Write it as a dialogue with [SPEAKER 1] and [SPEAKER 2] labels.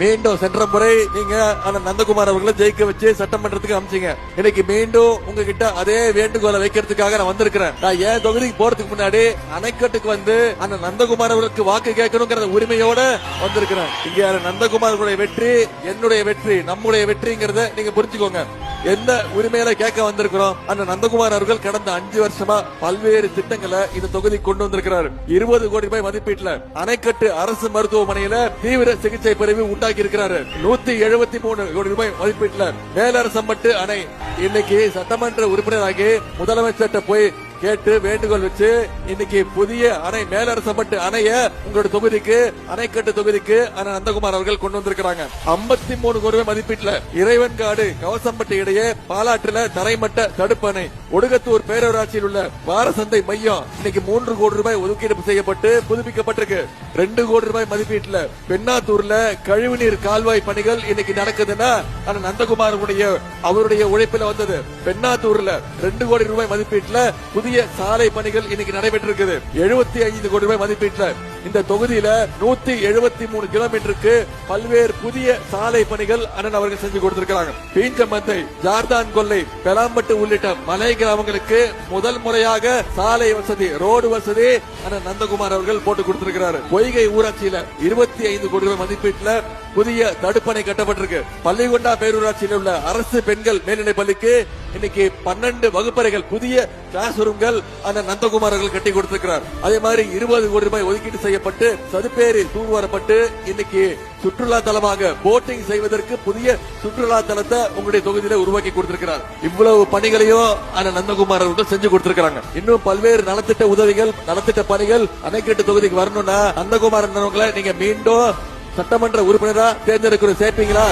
[SPEAKER 1] மீண்டும் சென்ற முறை நீங்க நந்தகுமார் அவர்களை ஜெயிக்க வச்சு சட்டமன்றத்துக்கு அமைச்சீங்க. இன்னைக்கு மீண்டும் உங்ககிட்ட அதே வேண்டுகோளை வைக்கிறதுக்காக நான் வந்திருக்கிறேன். நான் ஏன் தொகுதிக்கு போறதுக்கு முன்னாடி அணைக்கட்டுக்கு வந்து அந்த நந்தகுமார் அவர்களுக்கு வாக்கு கேட்கணுங்கிற உரிமையோட வந்திருக்கிறேன். இங்க நந்தகுமார் வெற்றி என்னுடைய வெற்றி, நம்முடைய வெற்றிங்கிறத நீங்க புரிஞ்சுக்கோங்க. எந்த உரிமையில கேட்க வந்திருக்கிறோம்? அந்த நந்தகுமார் அவர்கள் கடந்த 5 வருஷமா பல்வேறு திட்டங்களை இந்த தொகுதி கொண்டு வந்திருக்கிறார். 20 கோடி ரூபாய் மதிப்பீட்டுல அணைக்கட்டு அரசு மருத்துவமனையில தீவிர சிகிச்சை பிரிவு உண்டாக்கி இருக்கிறாரு. 173 கோடி ரூபாய் மதிப்பீட்டுல மேலரசம்பட்டு அணை. இன்னைக்கு சட்டமன்ற உறுப்பினராகி முதலமைச்சர்கிட்ட போய் கேட்டு வேண்டுகோள் வச்சு இன்னைக்கு புதிய அணை மேலரசப்பட்டு அணைய உங்களோட தொகுதிக்கு அணைக்கட்டு தொகுதிக்கு நந்தகுமார் அவர்கள் கொண்டு வந்திருக்கிறாங்க. 53 கோடி ரூபாய் மதிப்பீட்டுல இறைவன்காடு கவசம்பட்டு இடையே பாலாற்றுல தரைமட்ட தடுப்பு அணை. ஒடுகத்தூர் பேரூராட்சியில் உள்ள வாரசந்தை மையம் இன்னைக்கு 3 கோடி ரூபாய் ஒதுக்கீடு செய்யப்பட்டு புதுப்பிக்கப்பட்டிருக்கு. 2 கோடி ரூபாய் மதிப்பீட்டுல பெண்ணாத்தூர்ல கழிவுநீர் கால்வாய் பணிகள் இன்னைக்கு நடக்குதுன்னா நந்தகுமார் அவருடைய உழைப்பில வந்தது. பெண்ணாத்தூர்ல 2 கோடி ரூபாய் மதிப்பீட்டுல புதிய சாலை பணிகள் இன்னைக்கு நடைபெற்றிருக்குது. 75 கோடி ரூபாய் மதிப்பீட்டுல இந்த தொகுதியில 173 கிலோமீட்டருக்கு பல்வேறு புதிய சாலை பணிகள் அண்ணன் அவர்கள் செஞ்சு கொடுத்திருக்கிறாங்க. பீஞ்சமந்தை, ஜார்தான் கொல்லை, பெலாம்பட்டு உள்ளிட்ட மலை கிராமங்களுக்கு முதல் முறையாக சாலை வசதி, ரோடு வசதி அண்ணன் நந்தகுமார் அவர்கள் போட்டு கொடுத்திருக்கிறார். பொய்கை ஊராட்சியில 25 கோடி ரூபாய் மதிப்பீட்டுல புதிய தடுப்பணை கட்டப்பட்டிருக்கு. பள்ளிகொண்டா பேரூராட்சியில் உள்ள அரசு பெண்கள் மேல்நிலைப் பள்ளிக்கு இன்னைக்கு 12 வகுப்பறைகள் புதிய கிளாஸ் ரூம்கள் அண்ணன் நந்தகுமார் அவர்கள் கட்டி கொடுத்திருக்கிறார். அதே மாதிரி 20 கோடி ரூபாய் ஒதுக்கீடு செய்யப்பட்டு சதுப்பேரி தூர்வாரப்பட்டு இன்னைக்கு சுற்றுலா தலமாக போட்டிங் செய்வதற்கு புதிய சுற்றுலா தலத்தை உங்களுடைய தொகுதியில உருவாக்கி கொடுத்திருக்கிறார். இவ்வளவு பணிகளையும் அண்ணன் நந்தகுமார் அவர்கள் செஞ்சு கொடுத்திருக்காங்க. இன்னும் பல்வேறு நலத்திட்ட உதவிகள், நலத்திட்ட பணிகள் அணைக்கட்டு தொகுதிக்கு வரணும்னா நந்தகுமார் நீங்க மீண்டும் சட்டமன்ற உறுப்பினரா தேர்ந்தெடுக்கிற சேர்ப்பீங்களா?